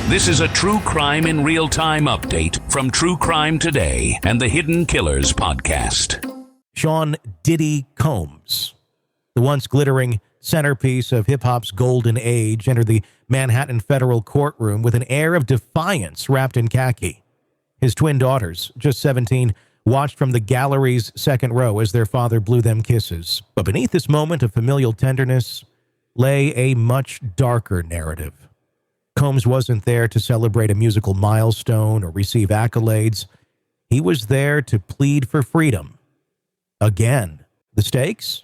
This is a True Crime in Real Time update from True Crime Today and the Hidden Killers podcast. Sean Diddy Combs, the once glittering centerpiece of hip-hop's golden age, entered the Manhattan federal courtroom with an air of defiance wrapped in khaki. His twin daughters, just 17, watched from the gallery's second row as their father blew them kisses. But beneath this moment of familial tenderness lay a much darker narrative. Combs wasn't there to celebrate a musical milestone or receive accolades. He was there to plead for freedom. Again. The stakes?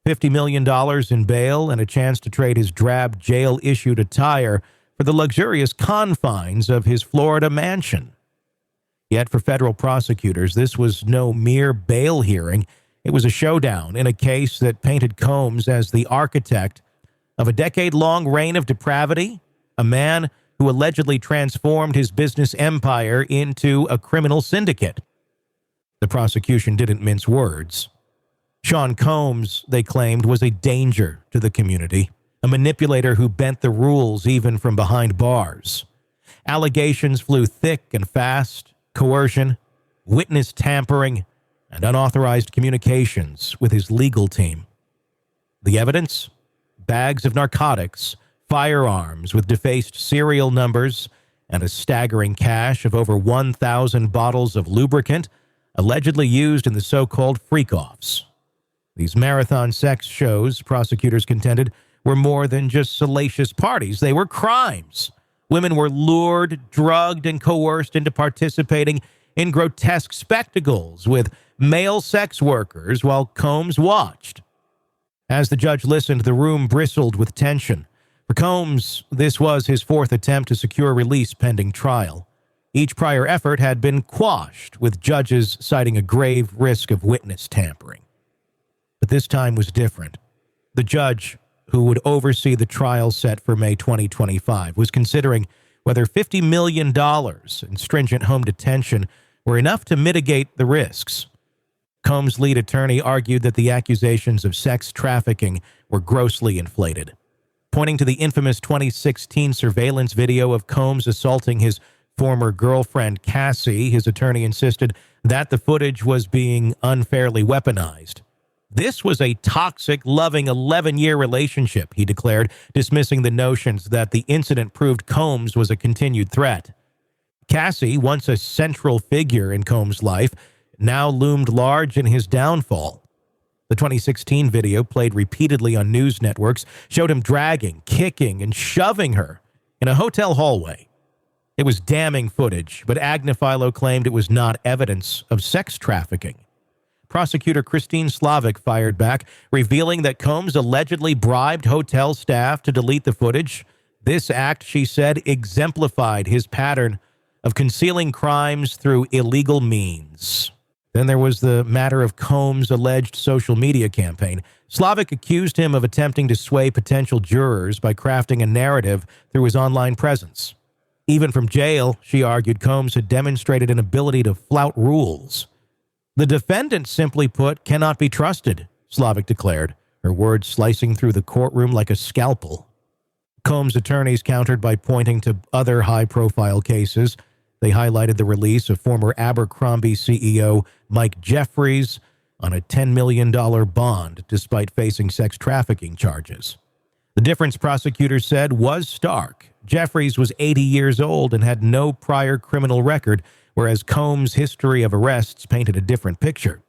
$50 million in bail and a chance to trade his drab jail-issued attire for the luxurious confines of his Florida mansion. Yet for federal prosecutors, this was no mere bail hearing. It was a showdown in a case that painted Combs as the architect of a decade-long reign of depravity, a man who allegedly transformed his business empire into a criminal syndicate. The prosecution didn't mince words. Sean Combs, they claimed, was a danger to the community, a manipulator who bent the rules even from behind bars. Allegations flew thick and fast: coercion, witness tampering, and unauthorized communications with his legal team. The evidence? Bags of narcotics, firearms with defaced serial numbers, and a staggering cache of over 1,000 bottles of lubricant allegedly used in the so-called freak-offs. These marathon sex shows, prosecutors contended, were more than just salacious parties. They were crimes. Women were lured, drugged, and coerced into participating in grotesque spectacles with male sex workers while Combs watched. As the judge listened, the room bristled with tension. For Combs, this was his fourth attempt to secure release pending trial. Each prior effort had been quashed, with judges citing a grave risk of witness tampering. But this time was different. The judge, who would oversee the trial set for May 2025, was considering whether $50 million in stringent home detention were enough to mitigate the risks. Combs' lead attorney argued that the accusations of sex trafficking were grossly inflated. Pointing to the infamous 2016 surveillance video of Combs assaulting his former girlfriend, Cassie, his attorney insisted that the footage was being unfairly weaponized. This was a toxic, loving 11-year relationship, he declared, dismissing the notions that the incident proved Combs was a continued threat. Cassie, once a central figure in Combs' life, now loomed large in his downfall. The 2016 video, played repeatedly on news networks, showed him dragging, kicking, and shoving her in a hotel hallway. It was damning footage, but Agnifilo claimed it was not evidence of sex trafficking. Prosecutor Christine Slavic fired back, revealing that Combs allegedly bribed hotel staff to delete the footage. This act, she said, exemplified his pattern of concealing crimes through illegal means. Then there was the matter of Combs' alleged social media campaign. Slavic accused him of attempting to sway potential jurors by crafting a narrative through his online presence. Even from jail, she argued, Combs had demonstrated an ability to flout rules. The defendant, simply put, cannot be trusted, Slavic declared, her words slicing through the courtroom like a scalpel. Combs' attorneys countered by pointing to other high-profile cases. They highlighted the release of former Abercrombie CEO Mike Jeffries on a $10 million bond despite facing sex trafficking charges. The difference, prosecutors said, was stark. Jeffries was 80 years old and had no prior criminal record, whereas Combs' history of arrests painted a different picture.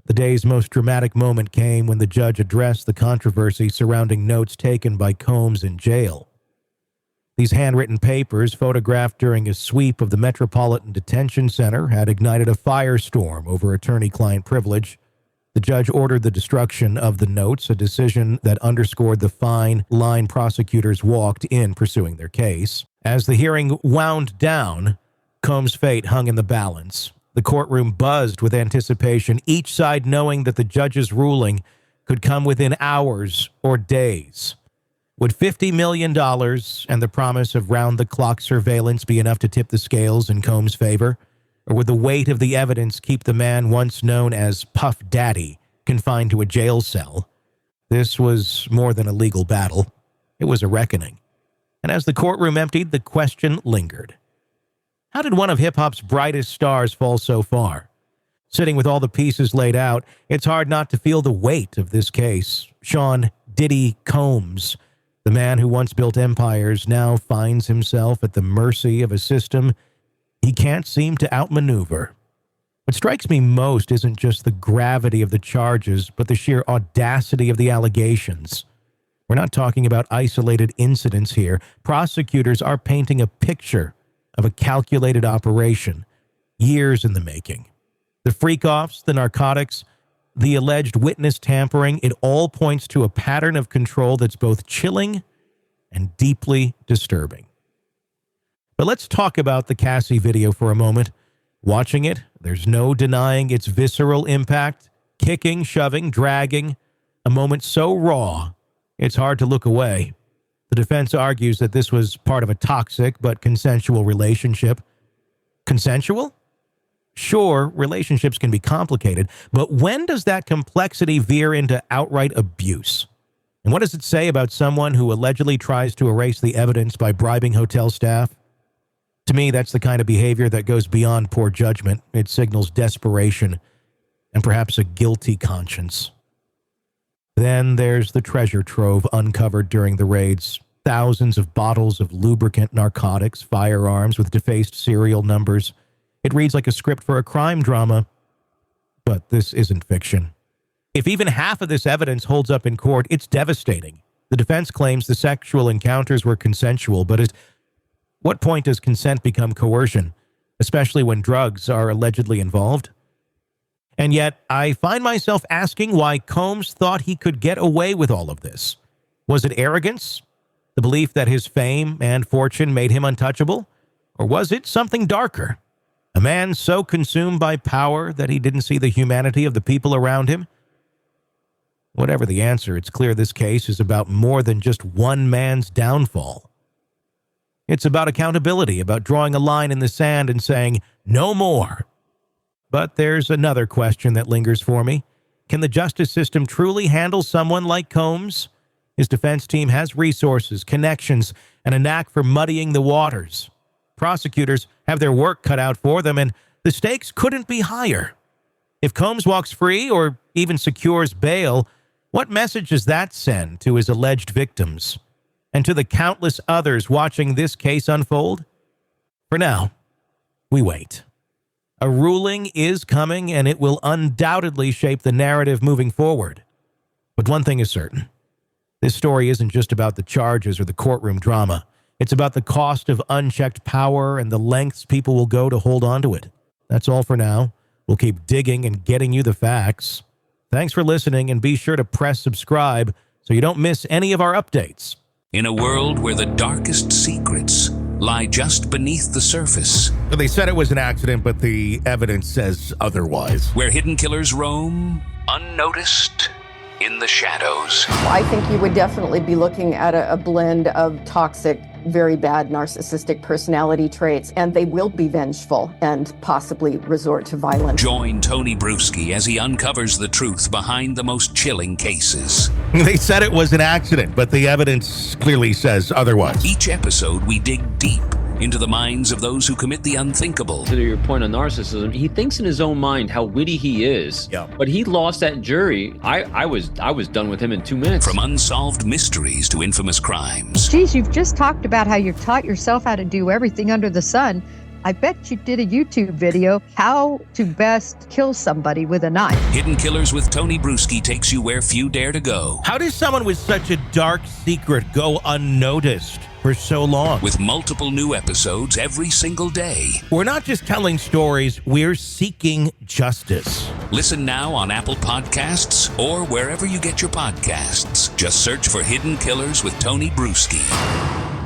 The day's most dramatic moment came when the judge addressed the controversy surrounding notes taken by Combs in jail. These handwritten papers, photographed during a sweep of the Metropolitan Detention Center, had ignited a firestorm over attorney-client privilege. The judge ordered the destruction of the notes, a decision that underscored the fine line prosecutors walked in pursuing their case. As the hearing wound down, Combs' fate hung in the balance. The courtroom buzzed with anticipation, each side knowing that the judge's ruling could come within hours or days. Would $50 million and the promise of round-the-clock surveillance be enough to tip the scales in Combs' favor? Or would the weight of the evidence keep the man once known as Puff Daddy confined to a jail cell? This was more than a legal battle. It was a reckoning. And as the courtroom emptied, the question lingered. How did one of hip-hop's brightest stars fall so far? Sitting with all the pieces laid out, it's hard not to feel the weight of this case. Sean Diddy Combs, the man who once built empires, now finds himself at the mercy of a system he can't seem to outmaneuver. What strikes me most isn't just the gravity of the charges, but the sheer audacity of the allegations. We're not talking about isolated incidents here. Prosecutors are painting a picture of a calculated operation, years in the making. The freak-offs, the narcotics, the alleged witness tampering, it all points to a pattern of control that's both chilling and deeply disturbing. But let's talk about the Cassie video for a moment. Watching it, there's no denying its visceral impact. Kicking, shoving, dragging, a moment so raw, it's hard to look away. The defense argues that this was part of a toxic but consensual relationship. Consensual? Sure, relationships can be complicated, but when does that complexity veer into outright abuse? And what does it say about someone who allegedly tries to erase the evidence by bribing hotel staff? To me, that's the kind of behavior that goes beyond poor judgment. It signals desperation and perhaps a guilty conscience. Then there's the treasure trove uncovered during the raids. Thousands of bottles of lubricant, narcotics, firearms with defaced serial numbers. It reads like a script for a crime drama, but this isn't fiction. If even half of this evidence holds up in court, it's devastating. The defense claims the sexual encounters were consensual, but at what point does consent become coercion, especially when drugs are allegedly involved? And yet, I find myself asking why Combs thought he could get away with all of this. Was it arrogance? The belief that his fame and fortune made him untouchable? Or was it something darker? A man so consumed by power that he didn't see the humanity of the people around him? Whatever the answer, it's clear this case is about more than just one man's downfall. It's about accountability, about drawing a line in the sand and saying, no more. But there's another question that lingers for me. Can the justice system truly handle someone like Combs? His defense team has resources, connections, and a knack for muddying the waters. Prosecutors have their work cut out for them, and the stakes couldn't be higher. If Combs walks free or even secures bail, what message does that send to his alleged victims and to the countless others watching this case unfold? For now, we wait. A ruling is coming, and it will undoubtedly shape the narrative moving forward. But one thing is certain. This story isn't just about the charges or the courtroom drama. It's about the cost of unchecked power and the lengths people will go to hold on to it. That's all for now. We'll keep digging and getting you the facts. Thanks for listening, and be sure to press subscribe so you don't miss any of our updates. In a world where the darkest secrets lie just beneath the surface. They said it was an accident, but the evidence says otherwise. Where hidden killers roam, unnoticed, in the shadows. I think you would definitely be looking at a blend of toxic, very bad narcissistic personality traits, and they will be vengeful and possibly resort to violence. Join Tony Brueski as he uncovers the truth behind the most chilling cases. They said it was an accident, but the evidence clearly says otherwise. Each episode, we dig deep into the minds of those who commit the unthinkable. To your point on narcissism, he thinks in his own mind how witty he is. Yeah. But he lost that jury. I was done with him in 2 minutes. From unsolved mysteries to infamous crimes. Geez, you've just talked about how you've taught yourself how to do everything under the sun. I bet you did a YouTube video, how to best kill somebody with a knife. Hidden Killers with Tony Brueski takes you where few dare to go. How does someone with such a dark secret go unnoticed for so long? With multiple new episodes every single day. We're not just telling stories, we're seeking justice. Listen now on Apple Podcasts or wherever you get your podcasts. Just search for Hidden Killers with Tony Brueski.